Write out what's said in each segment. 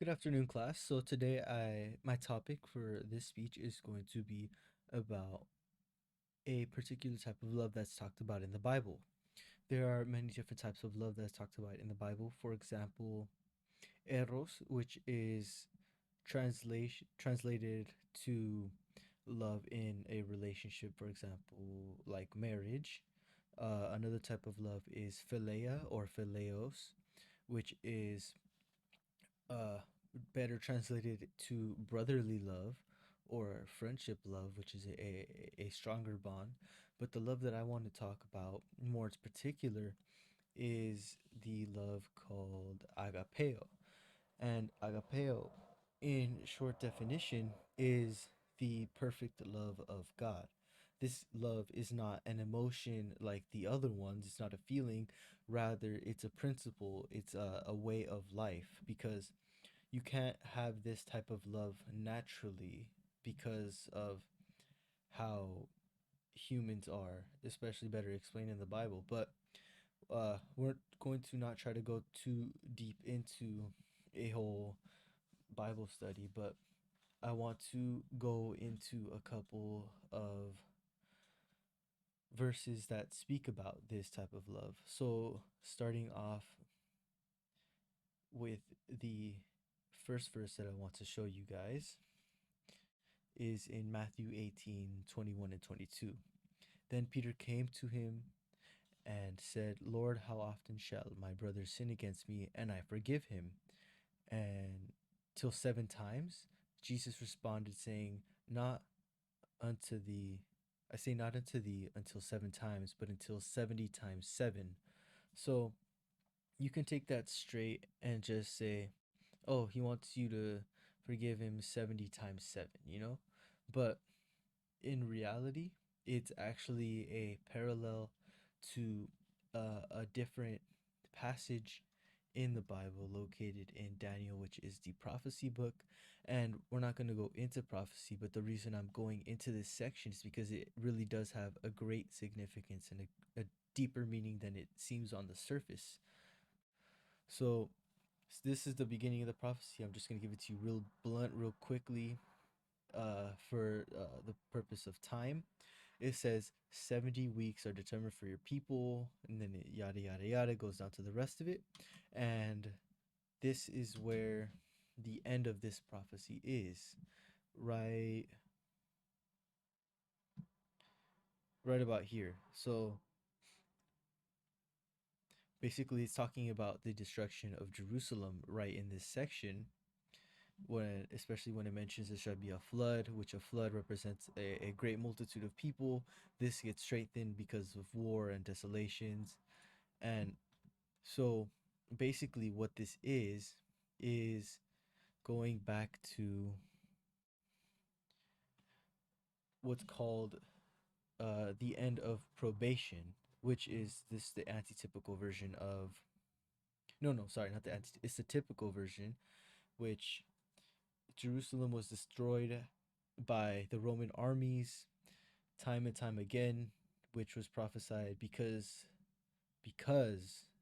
Good afternoon, class. So today my topic for this speech is going to be about a particular type of love that's talked about in the Bible. There are many different types of love that's talked about in the Bible. For example, eros, which is translated to love in a relationship, for example, like marriage. Another type of love is philia or phileos, which is uh, better translated to brotherly love or friendship love, which is a stronger bond. But the love that I want to talk about more in particular is the love called agapeo. And agapeo, in short definition, is the perfect love of God. This love is not an emotion like the other ones, it's not a feeling, rather, it's a principle, it's a way of life because you can't have this type of love naturally because of how humans are, especially better explained in the Bible. But we're going to not try to go too deep into a whole Bible study, but I want to go into a couple of verses that speak about this type of love. So, starting off with the first verse that I want to show you guys is in Matthew 18:21 and 22. Then Peter came to him and said, Lord, how often shall my brother sin against me and I forgive him? And till 7 times? Jesus responded, saying, Not unto thee, I say not unto thee until 7 times, but until 70 times seven. So you can take that straight and just say, oh, he wants you to forgive him 70 times seven. But in reality, it's actually a parallel to a different passage in the Bible located in Daniel, which is the prophecy book. And we're not going to go into prophecy, but the reason I'm going into this section is because it really does have a great significance and a deeper meaning than it seems on the surface. So, this is the beginning of the prophecy. I'm just going to give it to you real blunt, real quickly, for the purpose of time. It says 70 weeks are determined for your people, and then it yada yada yada goes down to the rest of it. And this is where the end of this prophecy is. Right right about here. So basically it's talking about the destruction of Jerusalem right in this section, when especially when it mentions there shall be a flood, which a flood represents a great multitude of people. This gets strengthened because of war and desolations. And so basically what this is going back to what's called the end of probation, which is this the antitypical version of, no, sorry, not the anti, it's the typical version, which Jerusalem was destroyed by the Roman armies time and time again, which was prophesied because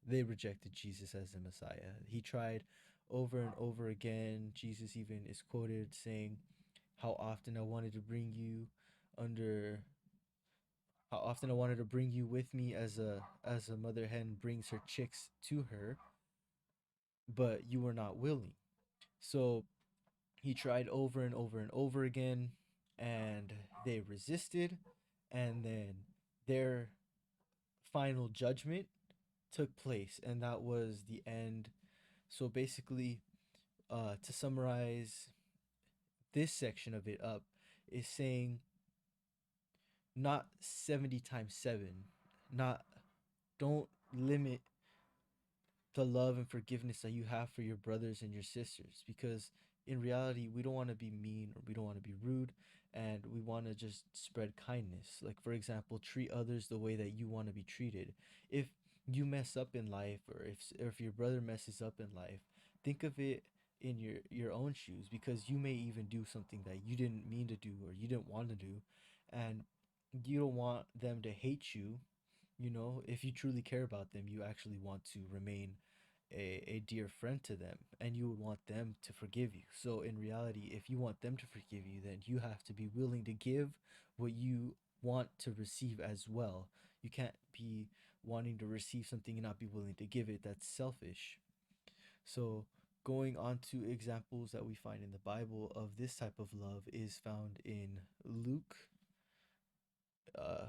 they rejected Jesus as the Messiah. He tried over and over again. Jesus even is quoted saying, "How often I wanted to bring you under how often I wanted to bring you with me as a mother hen brings her chicks to her, but you were not willing." So he tried over and over and over again, and they resisted, and then their final judgment took place, and that was the end. So basically, to summarize this section of it up, is saying not 70 times 7, not don't limit the love and forgiveness that you have for your brothers and your sisters, because in reality we don't want to be mean or we don't want to be rude, and we want to just spread kindness. Like, for example, treat others the way that you want to be treated. If you mess up in life, or if your brother messes up in life, think of it in your own shoes, because you may even do something that you didn't mean to do or you didn't want to do, and you don't want them to hate you. If you truly care about them, you actually want to remain a dear friend to them, and you would want them to forgive you. So in reality, if you want them to forgive you, then you have to be willing to give what you want to receive as well. You can't be wanting to receive something and not be willing to give it. That's selfish. So going on to examples that we find in the Bible of this type of love is found in Luke, uh,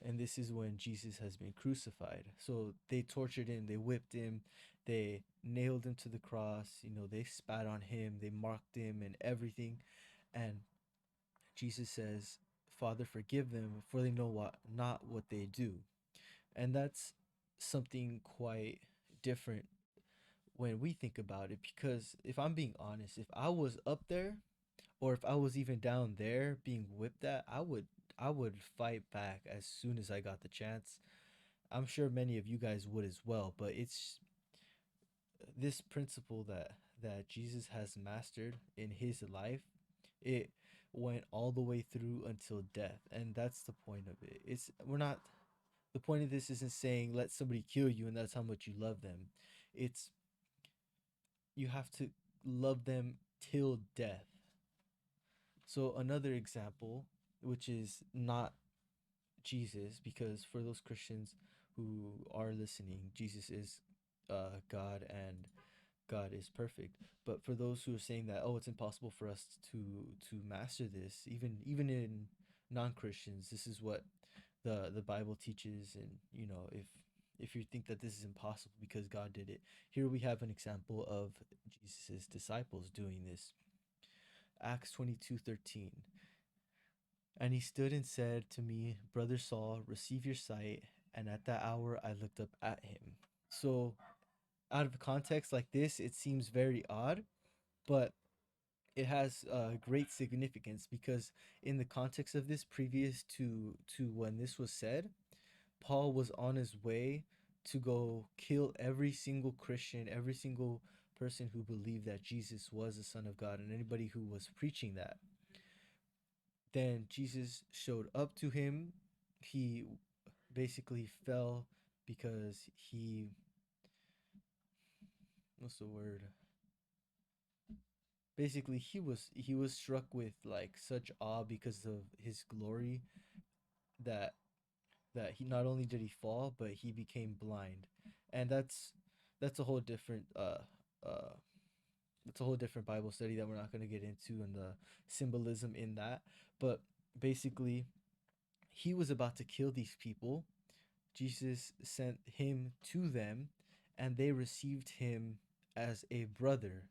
and this is when Jesus has been crucified. So they tortured him, they whipped him, they nailed him to the cross, they spat on him, they mocked him and everything. And Jesus says, "Father, forgive them, for they know not what they do." And that's something quite different when we think about it, because if I'm being honest, if I was up there or if I was even down there being whipped at, I would fight back as soon as I got the chance. I'm sure many of you guys would as well, but it's this principle that Jesus has mastered in his life. It went all the way through until death, and that's the point of it. It's we're not The point of this isn't saying let somebody kill you and that's how much you love them. It's you have to love them till death. So another example, which is not Jesus, because for those Christians who are listening, Jesus is God and God is perfect. But for those who are saying that, oh, it's impossible for us to master this, even in non-Christians, this is what the Bible teaches, and if you think that this is impossible because God did it, here we have an example of Jesus's disciples doing this. Acts 22:13. And he stood and said to me, "Brother Saul, receive your sight." And at that hour I looked up at him. So, out of context like this, it seems very odd, but it has great significance, because in the context of this, previous to when this was said, Paul was on his way to go kill every single Christian, every single person who believed that Jesus was the Son of God, and anybody who was preaching that. Then Jesus showed up to him. He basically fell because what's the word? Basically, he was struck with like such awe because of his glory, that he not only did he fall, but he became blind. And that's a whole different uh that's a whole different Bible study that we're not going to get into, and the symbolism in that. But basically, he was about to kill these people. Jesus sent him to them, and they received him as a brother,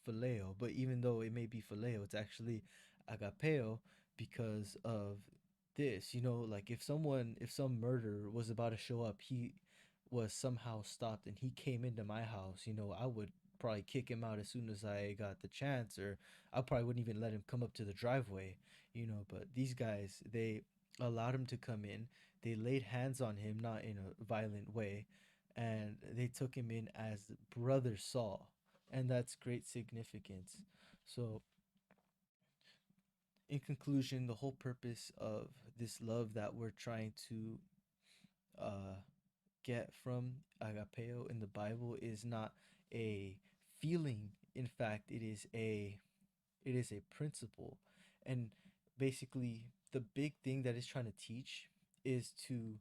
phileo. But even though it may be phileo, it's actually agapeo, because of this. Like if some murderer was about to show up, he was somehow stopped and he came into my house, I would probably kick him out as soon as I got the chance, or I probably wouldn't even let him come up to the driveway, But these guys, they allowed him to come in. They laid hands on him, not in a violent way, and they took him in as Brother Saul, and that's great significance. So, in conclusion, the whole purpose of this love that we're trying to uh, get from agapeo in the Bible is not a feeling. In fact, it is a principle. And basically, the big thing that it's trying to teach is to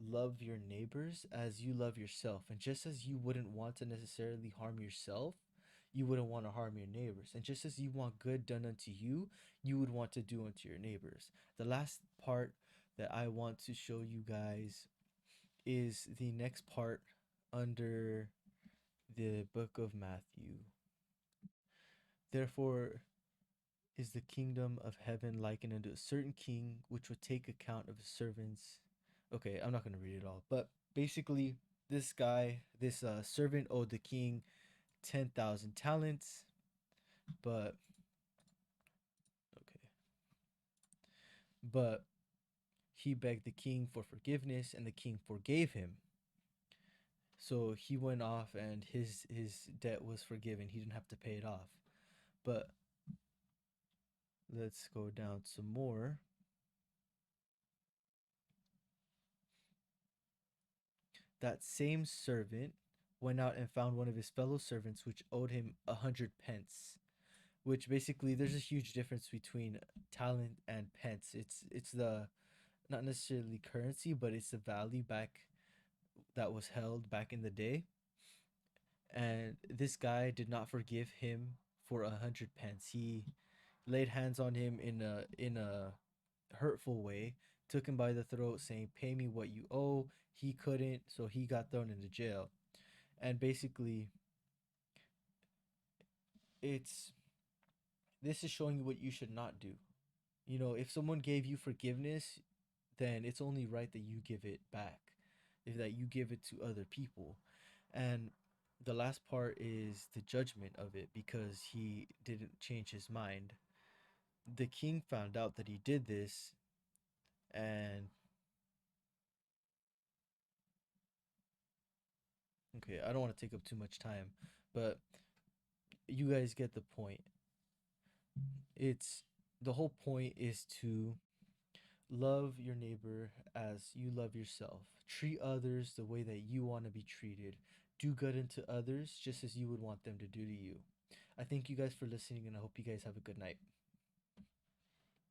love your neighbors as you love yourself. And just as you wouldn't want to necessarily harm yourself, you wouldn't want to harm your neighbors. And just as you want good done unto you, you would want to do unto your neighbors. The last part that I want to show you guys is the next part under the book of Matthew. Therefore, is the kingdom of heaven likened unto a certain king which would take account of his servants. Okay, I'm not going to read it all, but basically, this servant owed the king 10,000 talents, but okay, but he begged the king for forgiveness, and the king forgave him. So he went off, and his debt was forgiven. He didn't have to pay it off. But let's go down some more. That same servant went out and found one of his fellow servants which owed him 100 pence. Which basically, there's a huge difference between talent and pence. It's the, not necessarily currency, but it's the value back that was held back in the day. And this guy did not forgive him for 100 pence. He laid hands on him in a hurtful way, took him by the throat, saying, "Pay me what you owe." He couldn't, so he got thrown into jail. And basically, it's this is showing you what you should not do. If someone gave you forgiveness, then it's only right that you give it back, if that you give it to other people. And the last part is the judgment of it, because he didn't change his mind. The king found out that he did this, and okay, I don't want to take up too much time, but you guys get the point. It's The whole point is to love your neighbor as you love yourself. Treat others the way that you want to be treated. Do good unto others just as you would want them to do to you. I thank you guys for listening, and I hope you guys have a good night.